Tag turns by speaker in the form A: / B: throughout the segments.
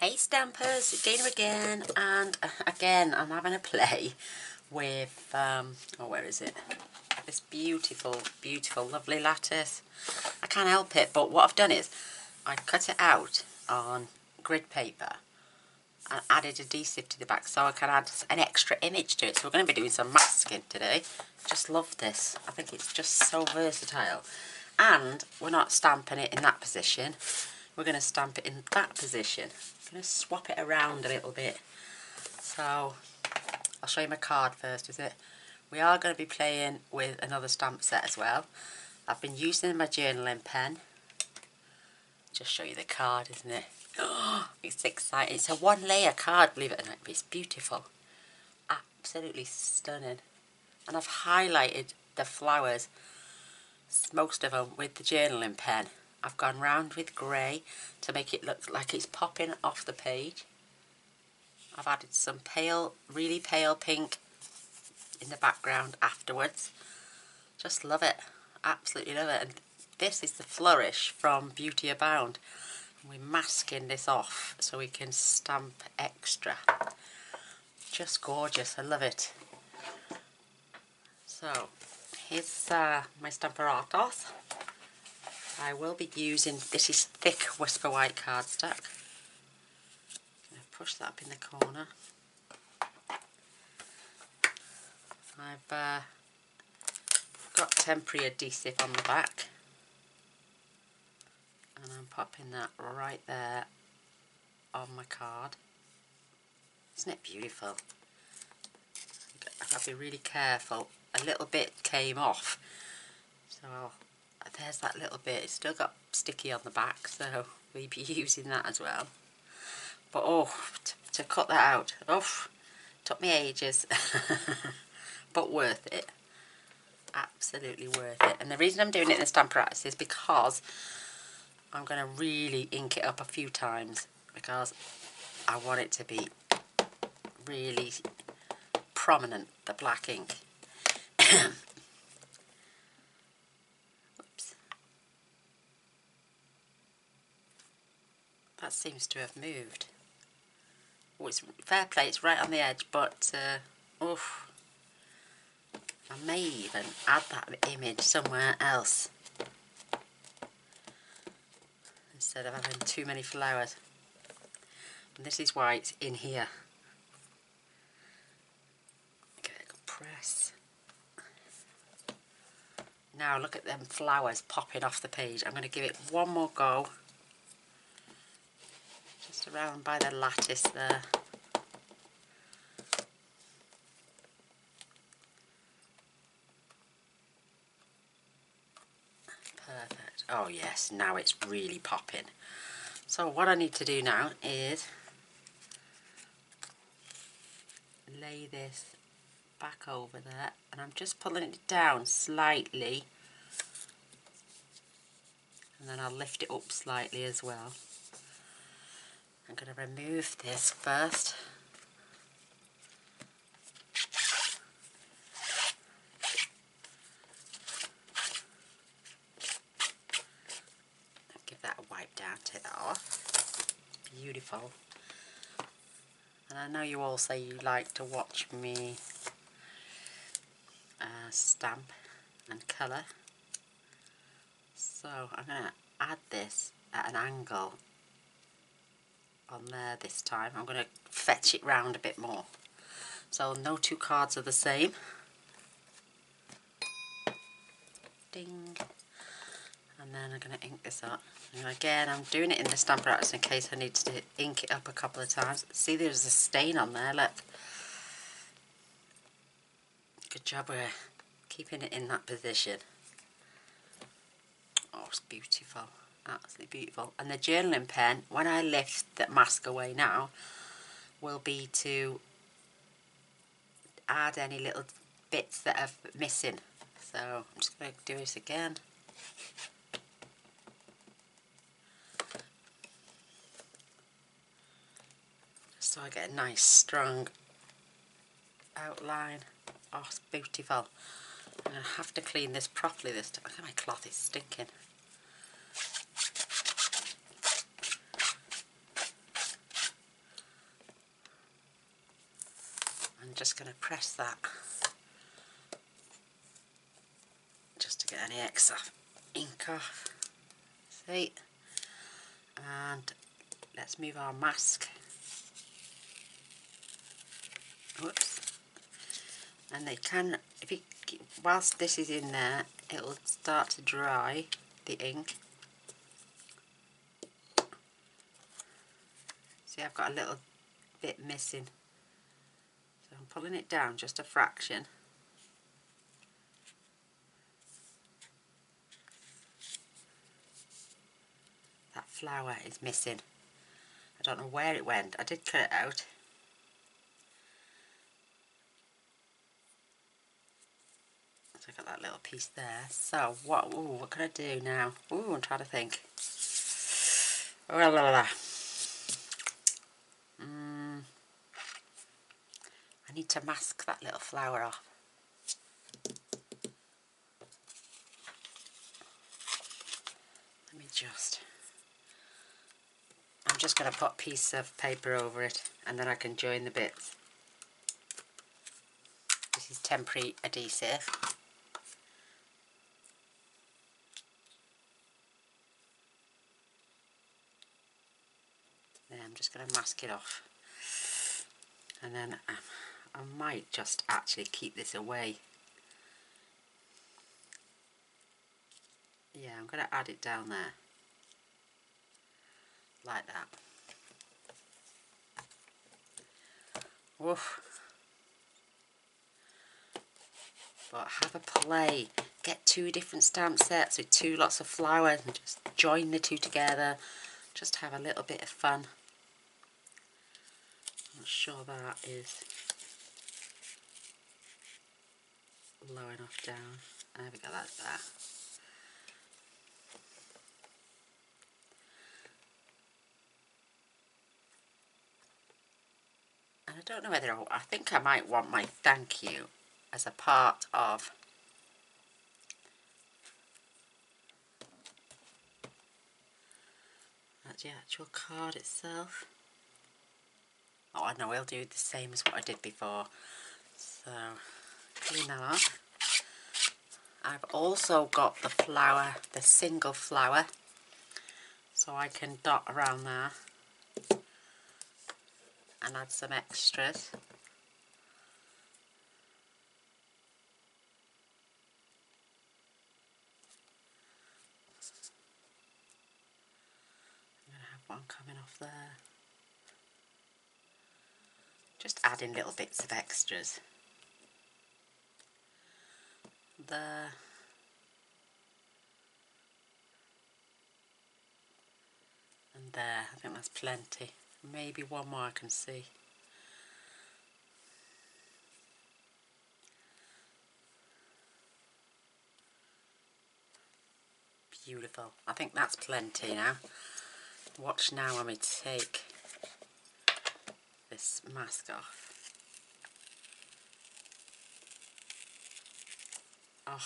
A: Hey Stampers, it's Gaynor again, and again I'm having a play with, where is it? This beautiful, beautiful, lovely lattice. I can't help it, but what I've done is I cut it out on grid paper and added adhesive to the back so I can add an extra image to it. So we're going to be doing some masking today. Just love this. I think it's just so versatile. And we're not stamping it in that position. We're going to stamp it in that position. I'm going to swap it around a little bit. So I'll show you my card first with it. We are going to be playing with another stamp set as well. I've been using my journaling pen. Just show you the card, isn't it? Oh, it's exciting. It's a one-layer card, believe it or not, but it's beautiful. Absolutely stunning. And I've highlighted the flowers, most of them, with the journaling pen. I've gone round with grey to make it look like it's popping off the page. I've added some pale, really pale pink in the background afterwards. Just love it. Absolutely love it. And this is the flourish from Beauty Abound. We're masking this off so we can stamp extra. Just gorgeous. I love it. So here's my Stampin' Up. I will be using, this is thick Whisper White cardstock. Push that up in the corner. I've got temporary adhesive on the back. And I'm popping that right there on my card. Isn't it beautiful? I've got to be really careful. A little bit came off. So there's that little bit. It's still got sticky on the back, so we'll be using that as well. But oh, to cut that out, took me ages. But worth it. Absolutely worth it. And the reason I'm doing it in the Stampin' Up is because I'm going to really ink it up a few times, because I want it to be really prominent, the black ink. Oops. That seems to have moved. Oh, it's fair play, it's right on the edge, but oof. I may even add that image somewhere else instead of having too many flowers. And this is why it's in here. Give it a good press. Now look at them flowers popping off the page. I'm going to give it one more go. Just around by the lattice there. Perfect. Oh yes, now it's really popping. So what I need to do now is lay this back over there, and I'm just pulling it down slightly, and then I'll lift it up slightly as well. I'm going to remove this first. Give that a wipe down, take that off. Beautiful. And I know you all say you like to watch me stamp and colour. So I'm going to add this at an angle on there this time. I'm going to fetch it round a bit more. So no two cards are the same. Ding. And then I'm going to ink this up. And again, I'm doing it in the Stampin' Up in case I need to ink it up a couple of times. See, there's a stain on there, look. Good job we're keeping it in that position. Oh, it's beautiful. Absolutely beautiful. And the journaling pen, when I lift that mask away now, will be to add any little bits that are missing. So I'm just going to do this again. So I get a nice strong outline. Oh, it's beautiful. I'm going to have to clean this properly this time. Look at my cloth, it's stinking. I'm just going to press that just to get any extra ink off. See? And let's move our mask. Whoops. And they can, if you, whilst this is in there, it'll start to dry, the ink. See, I've got a little bit missing. So I'm pulling it down just a fraction. That flower is missing. I don't know where it went. I did cut it out. So I got that little piece there. So what can I do now? Ooh, I'm trying to think. I need to mask that little flower off. Let me just... I'm just going to put a piece of paper over it and then I can join the bits. This is temporary adhesive. Then I'm just going to mask it off. And then I might just actually keep this away. Yeah, I'm going to add it down there. Like that. Woof. But have a play. Get 2 different stamp sets with 2 lots of flowers and just join the 2 together. Just have a little bit of fun. I'm not sure that is low enough down. There we go, that's there. And I don't know whether I think I might want my thank you as a part of the actual card itself. Oh, I know, we'll do the same as what I did before. So, clean that off. I've also got the flower, the single flower, so I can dot around there and add some extras. I'm going to have one coming off there. Just adding little bits of extras. There. And there, I think that's plenty. Maybe one more I can see. Beautiful. I think that's plenty now. Watch now when we take this mask off. Oh,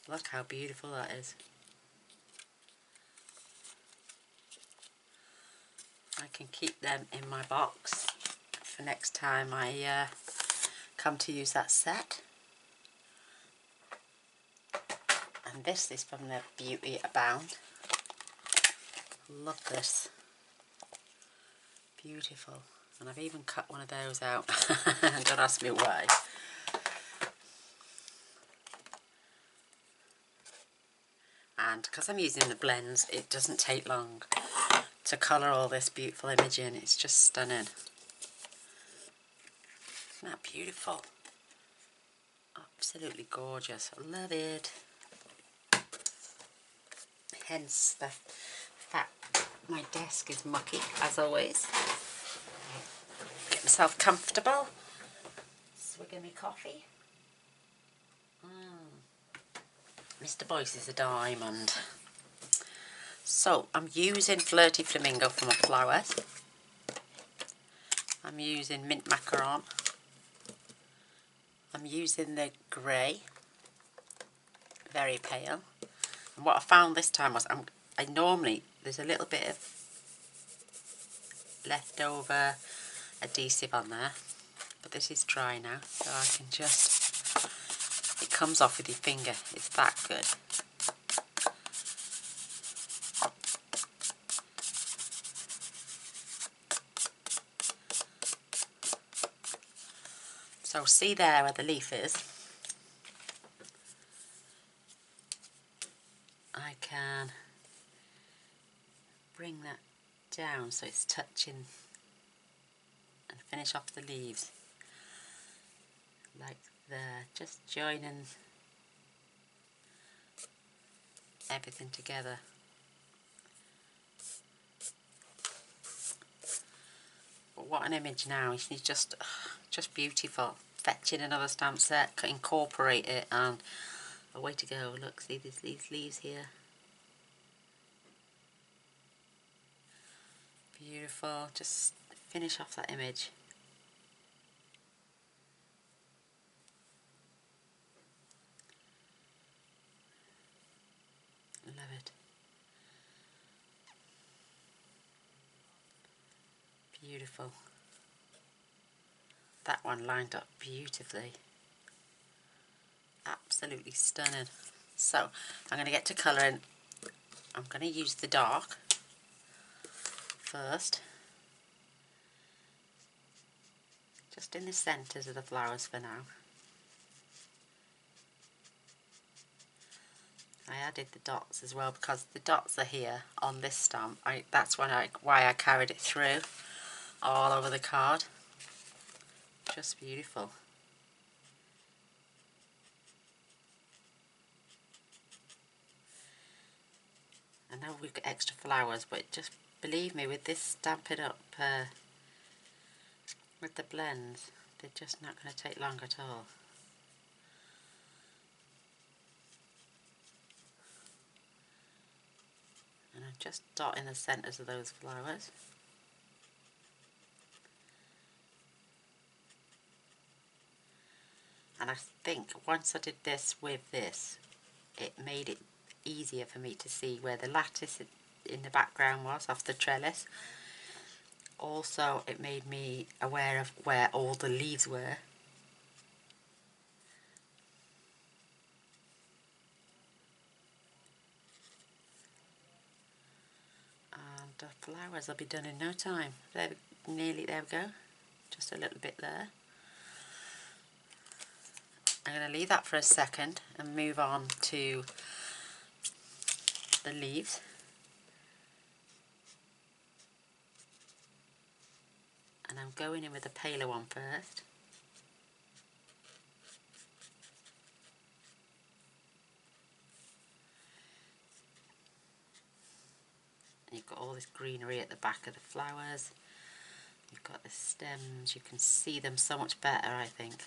A: look how beautiful that is. I can keep them in my box for next time I come to use that set. And this is from the Beauty Abound. Love this. Beautiful. And I've even cut one of those out. Don't ask me why. And because I'm using the blends, it doesn't take long to colour all this beautiful image in. It's just stunning. Isn't that beautiful? Absolutely gorgeous. I love it. Hence the fact my desk is mucky, as always. Get myself comfortable. Swig of me coffee. Mr. Boyce is a diamond. So I'm using Flirty Flamingo for my flowers. I'm using Mint Macaron. I'm using the grey, very pale. And what I found this time was I normally, there's a little bit of leftover adhesive on there. but this is dry now, so I can just, it comes off with your finger, it's that good. So see there where the leaf is, I can bring that down so it's touching and finish off the leaves like there, just joining everything together. But what an image now, she's just beautiful. Fetching another stamp set, incorporate it, and away to go. Look, see these leaves here. Beautiful, just finish off that image. Love it. Beautiful. That one lined up beautifully. Absolutely stunning. So I'm going to get to colouring. I'm going to use the dark first, just in the centres of the flowers for now. I added the dots as well because the dots are here on this stamp. That's why I carried it through all over the card. Just beautiful. I know we've got extra flowers, but just believe me, with this Stampin' Up with the blends, they're just not going to take long at all. And I'm just dotting the centres of those flowers. And I think once I did this with this, it made it easier for me to see where the lattice in the background was off the trellis. Also, it made me aware of where all the leaves were. And the flowers will be done in no time. There we go. Just a little bit there. I'm going to leave that for a second and move on to the leaves. And I'm going in with a paler one first. And you've got all this greenery at the back of the flowers. You've got the stems, you can see them so much better, I think.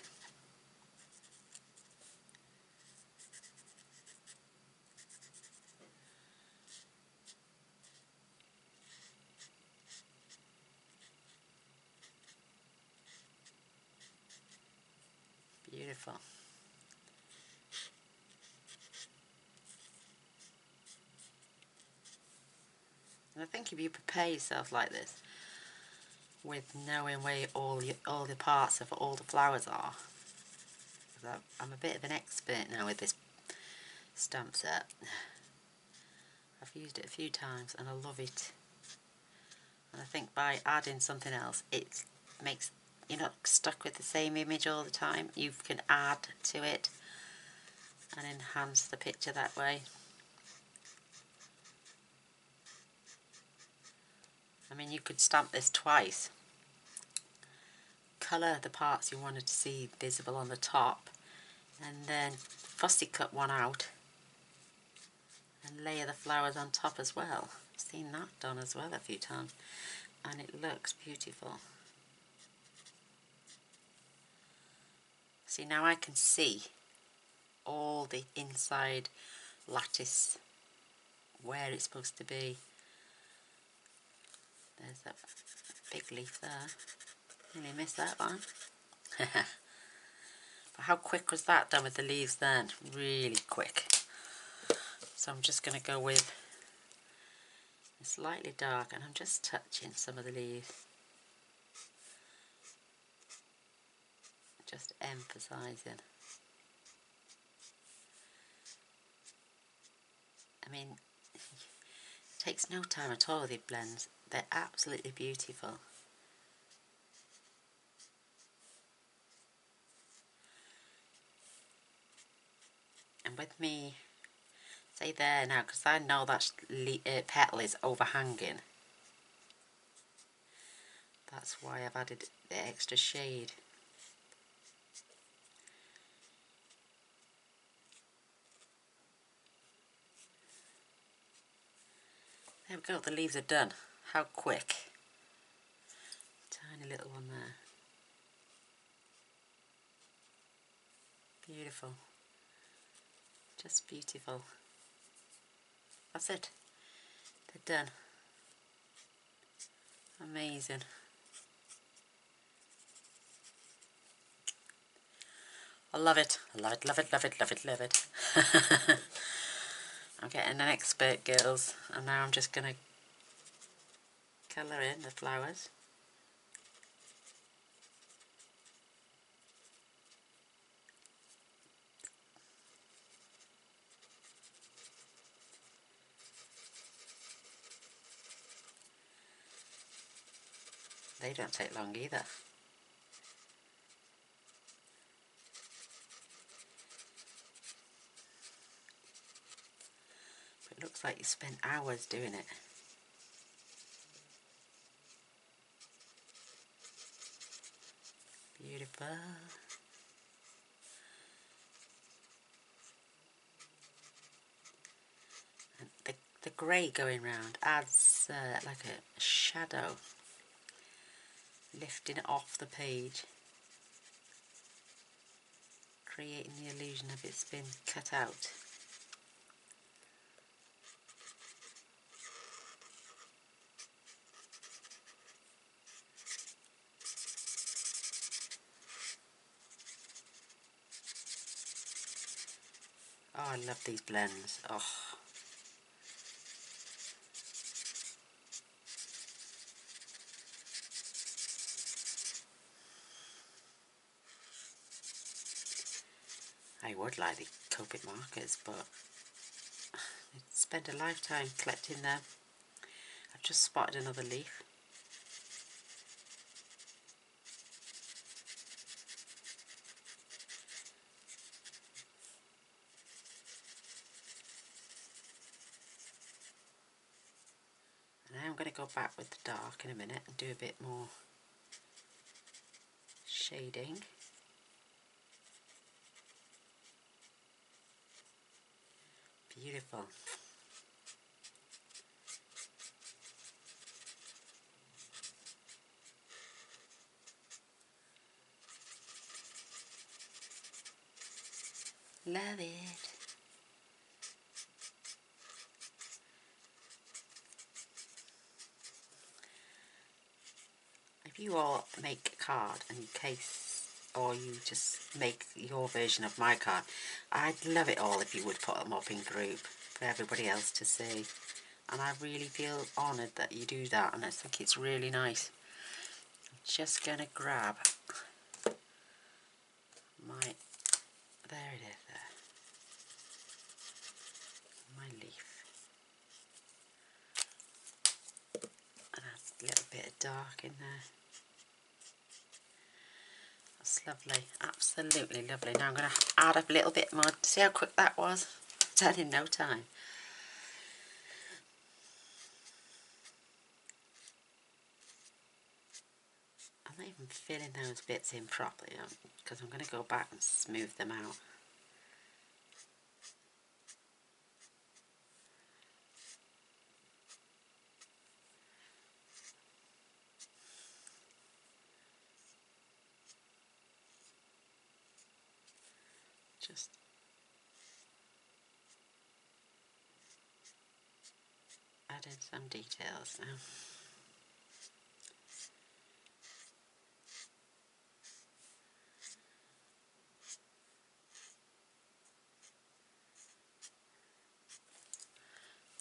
A: Beautiful. And I think if you prepare yourself like this, with knowing where all the parts of all the flowers are, I'm a bit of an expert now with this stamp set. I've used it a few times and I love it. And I think by adding something else, it makes you're not stuck with the same image all the time. You can add to it and enhance the picture that way. I mean, you could stamp this twice. Colour the parts you wanted to see visible on the top, and then fussy cut one out and layer the flowers on top as well. I've seen that done as well a few times, and it looks beautiful. See, now I can see all the inside lattice, where it's supposed to be. There's that big leaf there. Nearly missed that one. But how quick was that done with the leaves then? Really quick. So I'm just going to go with a slightly dark, and I'm just touching some of the leaves. just emphasising. I mean, it takes no time at all with these blends. They're absolutely beautiful. And with me, say there now, because I know that petal is overhanging. That's why I've added the extra shade. There we go, the leaves are done. How quick. Tiny little one there. Beautiful. Just beautiful. That's it. They're done. Amazing. I love it. I love it, love it, love it, love it, love it. I'm getting an expert, girls. And now I'm just going to colour in the flowers. They don't take long either. But it looks like you spent hours doing it. Beautiful. And the grey going round adds like a shadow, lifting it off the page, creating the illusion of it's been cut out. Oh, I love these blends. Oh. I would like the Copic markers, but I'd spend a lifetime collecting them. I've just spotted another leaf. And now I'm going to go back with the dark in a minute and do a bit more shading. Beautiful. Love it. If you all make a card and you case, or you just make your version of my card, I'd love it all if you would put them up in group for everybody else to see. And I really feel honoured that you do that, and I think it's really nice. I'm just going to grab my, there it is there, my leaf, and add a little bit of dark in there. That's lovely, absolutely lovely. Now I'm going to add a little bit more. See how quick that was? Done in no time. I'm not even filling those bits in properly because I'm going to go back and smooth them out. Just add in some details now.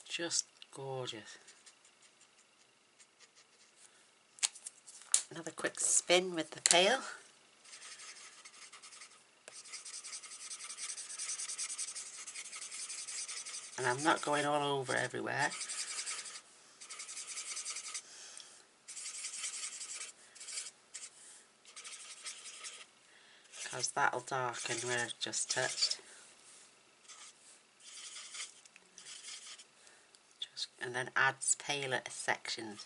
A: Just gorgeous. Another quick spin with the pail. And I'm not going all over everywhere. Because that'll darken where I've just touched. And then adds paler sections.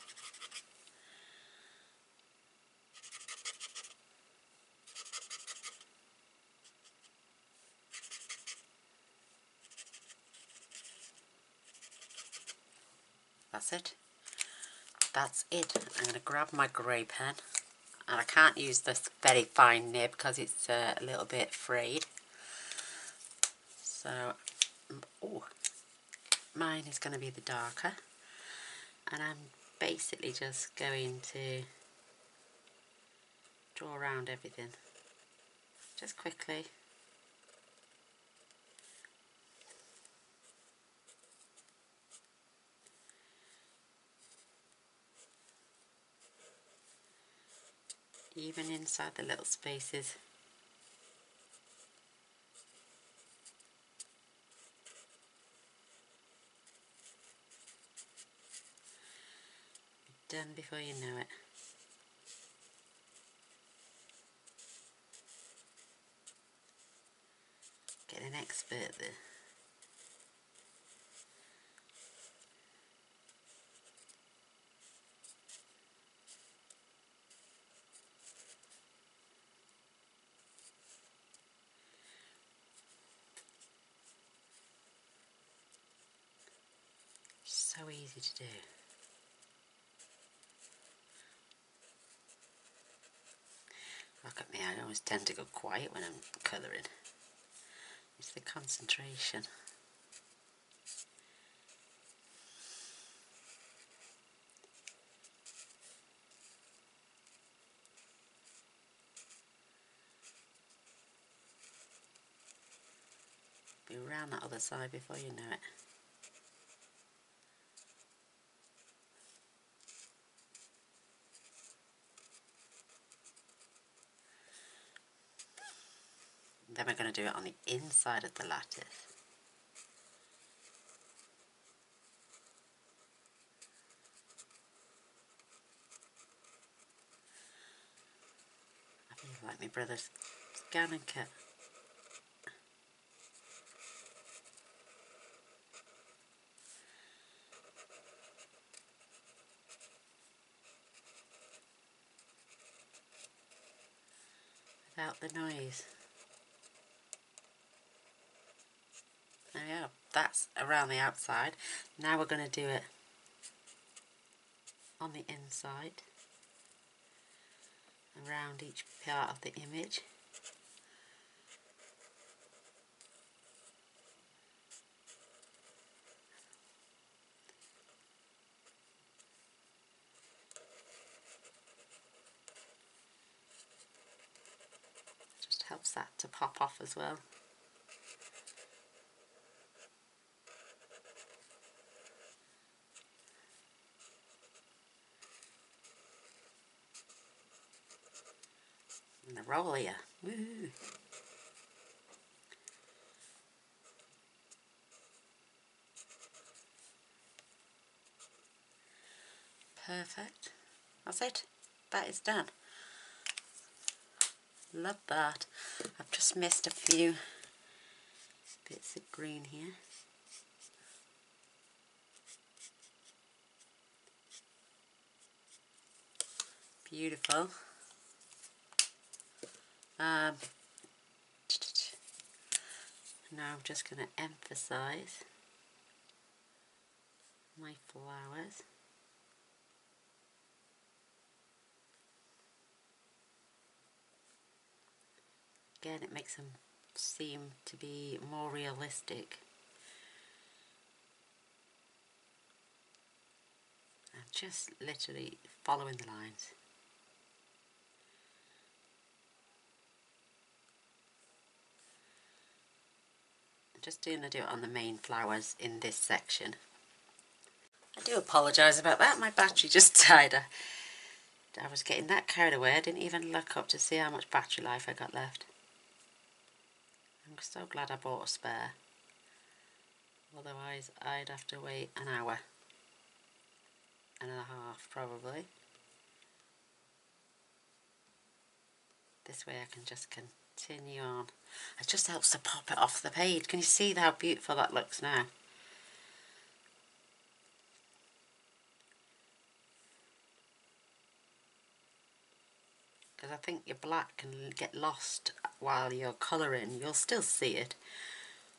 A: That's it. That's it. I'm going to grab my grey pen. And I can't use this very fine nib because it's a little bit frayed. So, oh, mine is going to be the darker. And I'm basically just going to draw around everything. Just quickly. Even inside the little spaces. Done before you know it. Get an expert there. So easy to do. Look at me, I always tend to go quiet when I'm colouring. It's the concentration. Be around that other side before you know it. Then we're going to do it on the inside of the lattice. I feel like my brother's scan and cut. Without the noise. There we go. That's around the outside. Now we're going to do it on the inside. Around each part of the image. Just helps that to pop off as well. And the roll here. Woo! Perfect. That's it. That is done. Love that. I've just missed a few bits of green here. Beautiful. Now I'm just going to emphasize my flowers. Again, it makes them seem to be more realistic. I'm just literally following the lines. I'm just going to do it on the main flowers in this section. I do apologise about that, my battery just died. I was getting that carried away, I didn't even look up to see how much battery life I got left. I'm so glad I bought a spare. Otherwise I'd have to wait an hour and a half probably. This way I can just continue on. It just helps to pop it off the page. Can you see how beautiful that looks now? Because I think your black can get lost while you're colouring. You'll still see it,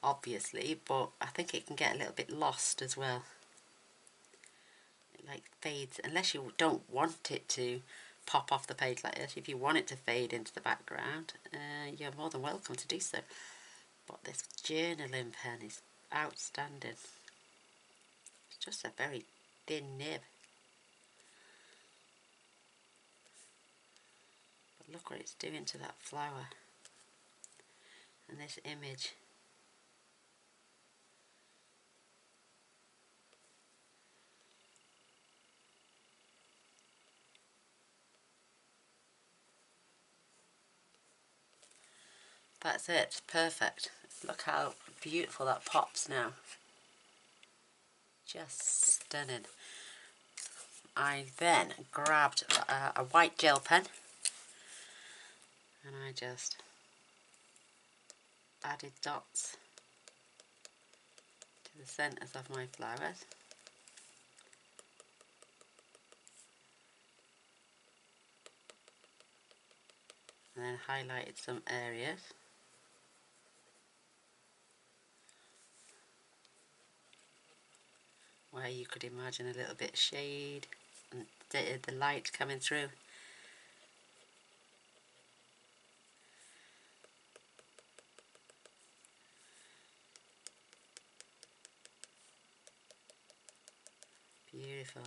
A: obviously, but I think it can get a little bit lost as well. It like fades, unless you don't want it to pop off the page like this. If you want it to fade into the background, you're more than welcome to do so. But this journaling pen is outstanding. It's just a very thin nib. But look what it's doing to that flower and this image. That's it, perfect. Look how beautiful that pops now. Just stunning. I then grabbed a white gel pen and I just added dots to the centres of my flowers. And then highlighted some areas. Where you could imagine a little bit of shade and the light coming through. Beautiful.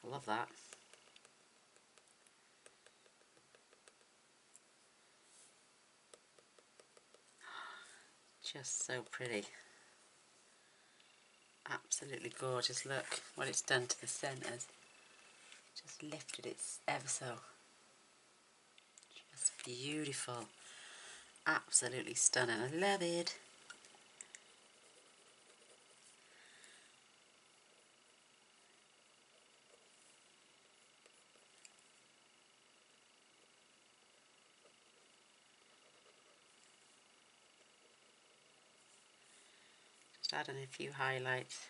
A: I love that. Just so pretty. Absolutely gorgeous. Look what it's done to the centres. Just lifted it ever so. Just beautiful. Absolutely stunning. I love it. Just adding a few highlights.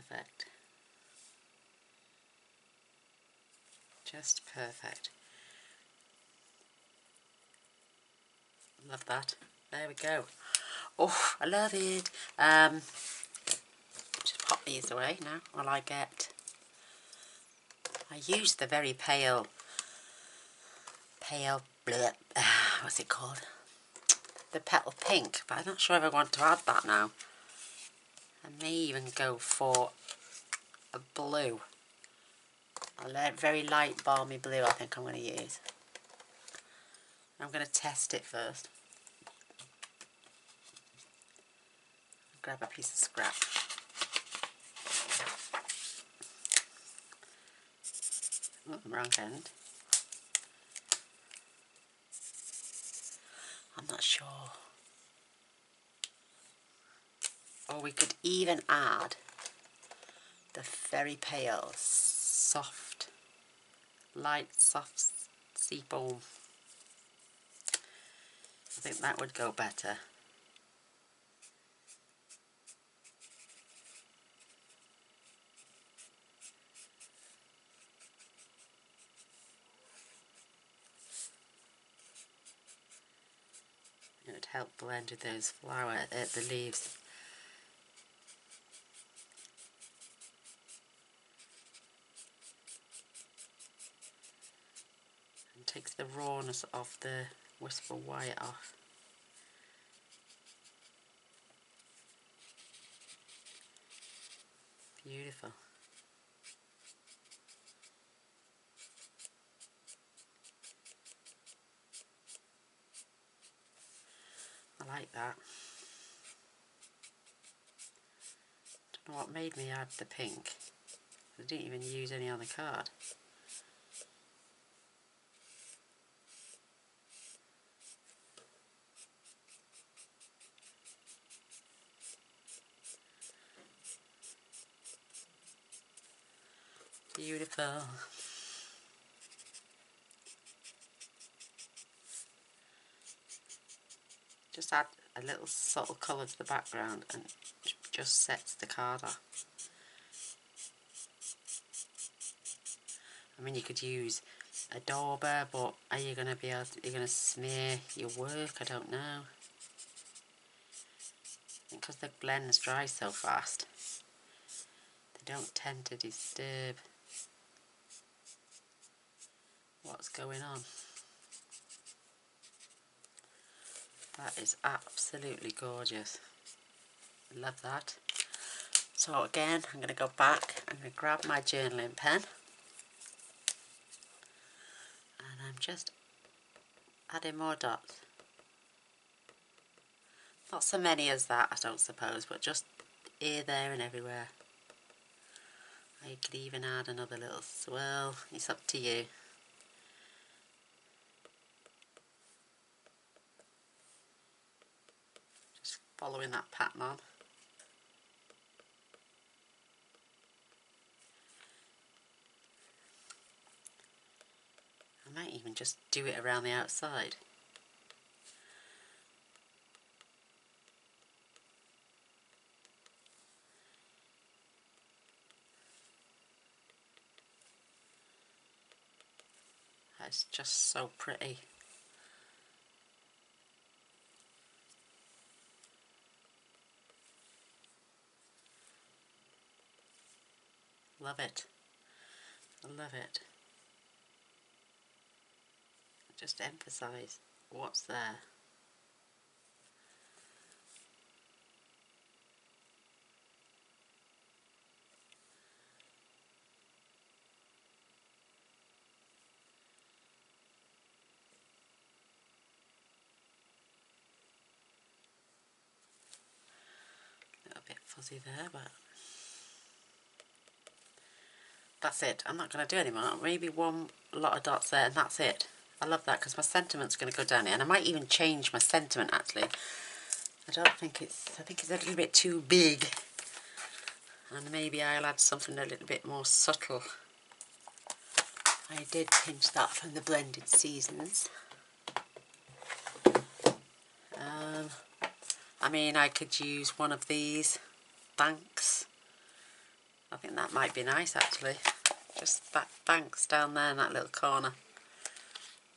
A: Perfect. Just perfect. Love that. There we go. Oh, I love it. Just pop these away now while I use the very pale, bleh, what's it called? The petal pink, but I'm not sure if I want to add that now. I may even go for a blue. A very light balmy blue I think I'm going to use. I'm going to test it first. Grab a piece of scrap. Oh, wrong end. I'm not sure. Or we could even add the very pale, soft, light, soft seafoam. I think that would go better. It would help blend with those the leaves. And takes the rawness of the whisper white off. Beautiful. I like that. Don't know what made me add the pink. I didn't even use any on the card. Beautiful. Just add a little subtle colour to the background and just sets the card off. I mean, you could use a dauber, but are you going to be able to, you're going to smear your work? I don't know. Because the blends dry so fast, they don't tend to disturb what's going on. That is absolutely gorgeous. I love that. So again, I'm going to go back, I'm going to grab my journaling pen, and I'm just adding more dots. Not so many as that, I don't suppose, but just here, there and everywhere. You could even add another little swirl, it's up to you. Just following that pattern on. I might even just do it around the outside. It's just so pretty. Love it. I love it. Just emphasize what's there. A little bit fuzzy there, but that's it. I'm not going to do any more. Maybe one lot of dots there and that's it. I love that because my sentiment's going to go down here, and I might even change my sentiment actually. I think it's a little bit too big, and maybe I'll add something a little bit more subtle. I did pinch that from the blended seasons. I mean, I could use one of these banks. I think that might be nice actually. Just that banks down there in that little corner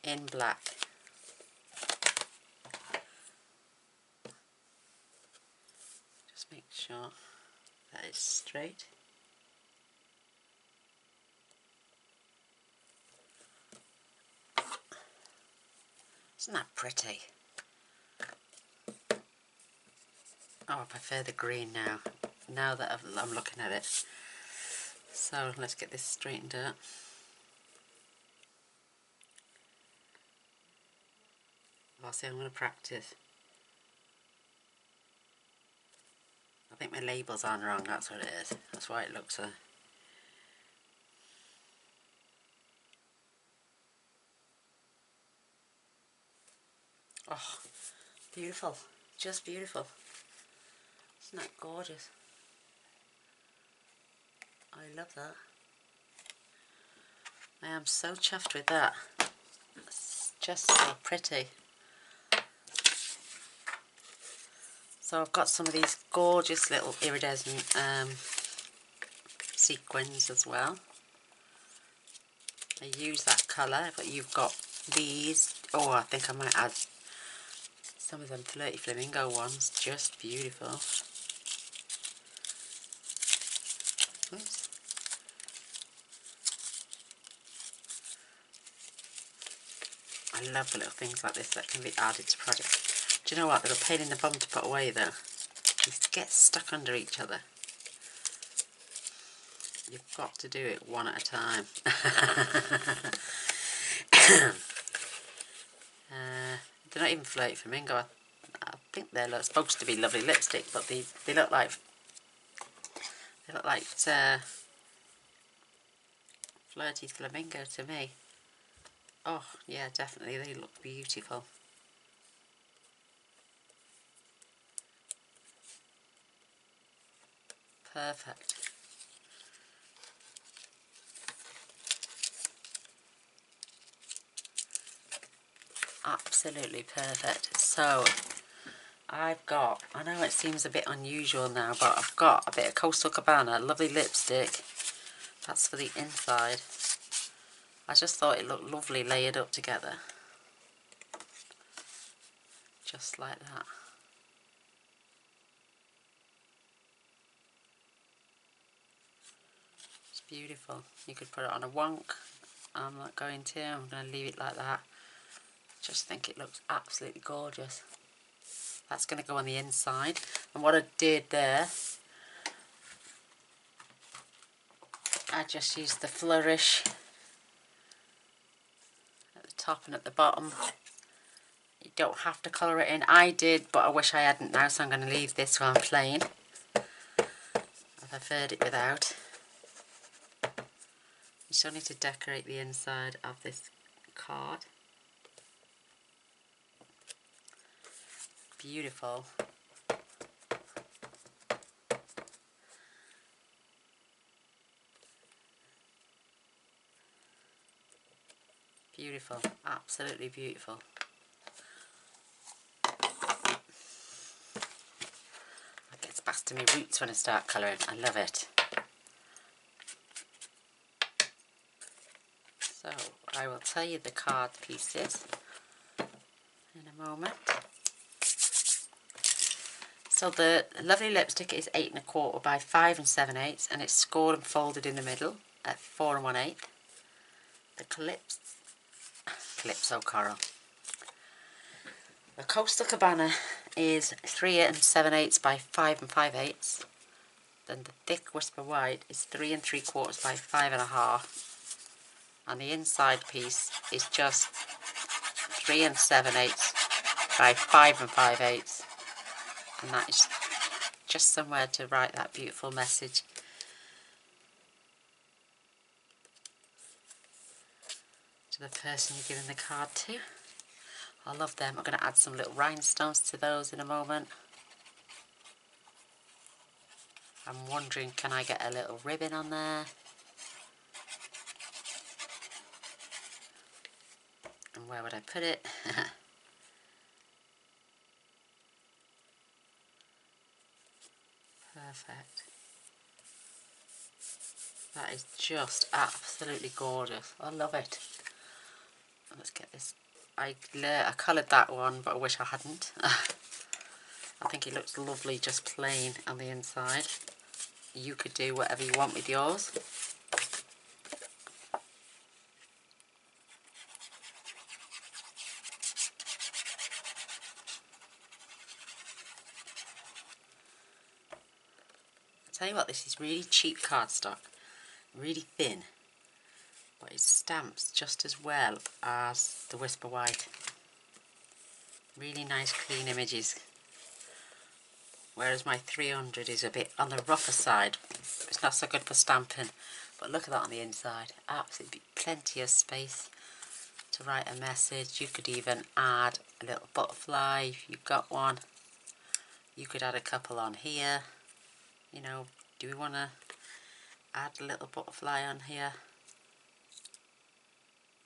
A: in black. Just make sure that it's straight. Isn't that pretty? Oh, I prefer the green now that I'm looking at it. So let's get this straightened out. I'll see, I'm going to practice. I think my labels aren't wrong, that's what it is. That's why it looks so. Oh, beautiful. Just beautiful. Isn't that gorgeous? I love that. I am so chuffed with that. It's just so pretty. So I've got some of these gorgeous little iridescent sequins as well. I use that colour, but you've got these. Oh, I think I might add some of them Flirty Flamingo ones. Just beautiful. Oops. I love the little things like this that can be added to projects. Do you know what? They're a pain in the bum to put away though. They get stuck under each other. You've got to do it one at a time. They're not even Flirty Flamingo. I think they're supposed to be lovely lipstick, but they look like Flirty Flamingo to me. Oh yeah, definitely they look beautiful. Perfect. Absolutely perfect. So I've got, I know it seems a bit unusual now, but I've got a bit of Coastal Cabana, lovely lipstick. That's for the inside. I just thought it looked lovely layered up together. Just like that. It's beautiful. You could put it on a wonk. I'm not going to. I'm going to leave it like that. Just think it looks absolutely gorgeous. That's going to go on the inside. And what I did there, I just used the flourish at the top and at the bottom. You don't have to colour it in. I did, but I wish I hadn't now, so I'm going to leave this one plain. I preferred it without. You still need to decorate the inside of this card. Beautiful. Beautiful. Absolutely beautiful. It gets back to my roots when I start colouring. I love it. So I will tell you the card pieces in a moment. So the lovely lipstick is 8 1/4 by 5 7/8, and it's scored and folded in the middle at 4 1/8. The Calypso Coral. The Coastal Cabana is 3 7/8 by 5 5/8. Then the thick Whisper White is 3 3/4 by 5 1/2. And the inside piece is just 3 7/8 by 5 5/8. And that is just somewhere to write that beautiful message. To the person you're giving the card to. I love them. I'm going to add some little rhinestones to those in a moment. I'm wondering, can I get a little ribbon on there? And where would I put it? Perfect. That is just absolutely gorgeous. I love it. Let's get this. I coloured that one, but I wish I hadn't. I think it looks lovely just plain on the inside. You could do whatever you want with yours. I'll tell you what, this is really cheap cardstock. Really thin. But it stamps just as well as the Whisper White. Really nice clean images. Whereas my 300 is a bit on the rougher side. It's not so good for stamping. But look at that on the inside. Absolutely plenty of space to write a message. You could even add a little butterfly if you've got one. You could add a couple on here. You know, do we want to add a little butterfly on here?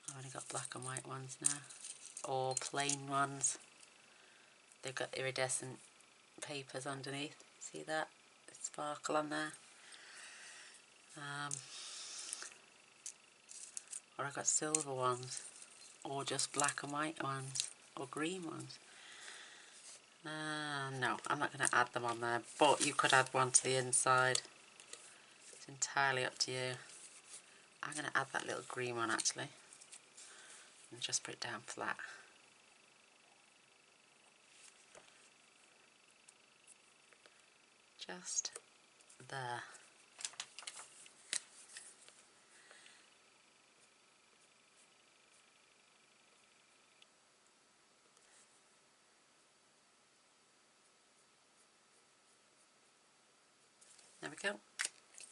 A: I've only got black and white ones now. Or plain ones. They've got iridescent papers underneath. See that? Sparkle on there. Or I've got silver ones. Or just black and white ones. Or green ones. No, I'm not going to add them on there. But you could add one to the inside. It's entirely up to you. I'm going to add that little green one actually. And just put it down flat. Just there. go.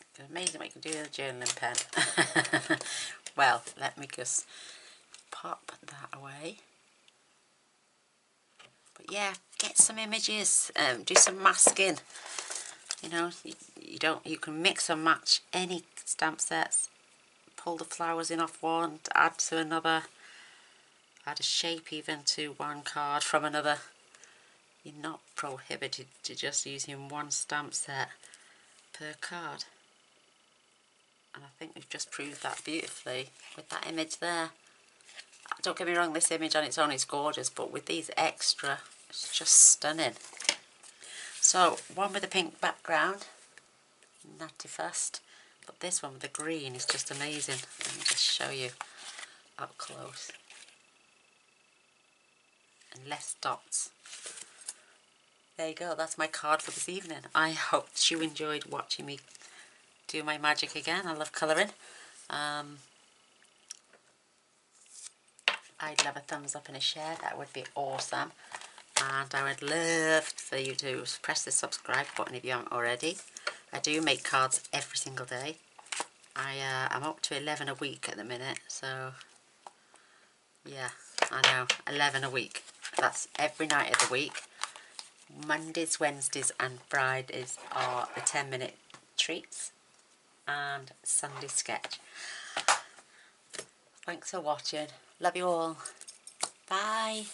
A: It's amazing what you can do with a journaling pen. Well, let me just pop that away. But yeah, get some images, do some masking. You know, you can mix and match any stamp sets. Pull the flowers in off one, add to another, add a shape even to one card from another. You're not prohibited to just using one stamp set per card. And I think we've just proved that beautifully with that image there. Don't get me wrong, this image on its own is gorgeous, but with these extra, it's just stunning. So, one with a pink background, natty first, but this one with the green is just amazing. Let me just show you up close. And less dots. There you go, that's my card for this evening. I hope you enjoyed watching me do my magic again. I love colouring. I'd love a thumbs up and a share, that would be awesome. And I would love for you to press the subscribe button if you haven't already. I do make cards every single day. I'm up to 11 a week at the minute, so yeah, I know, 11 a week. That's every night of the week. Mondays, Wednesdays and Fridays are the 10-minute treats, and Sunday sketch. Thanks for watching. Love you all. Bye.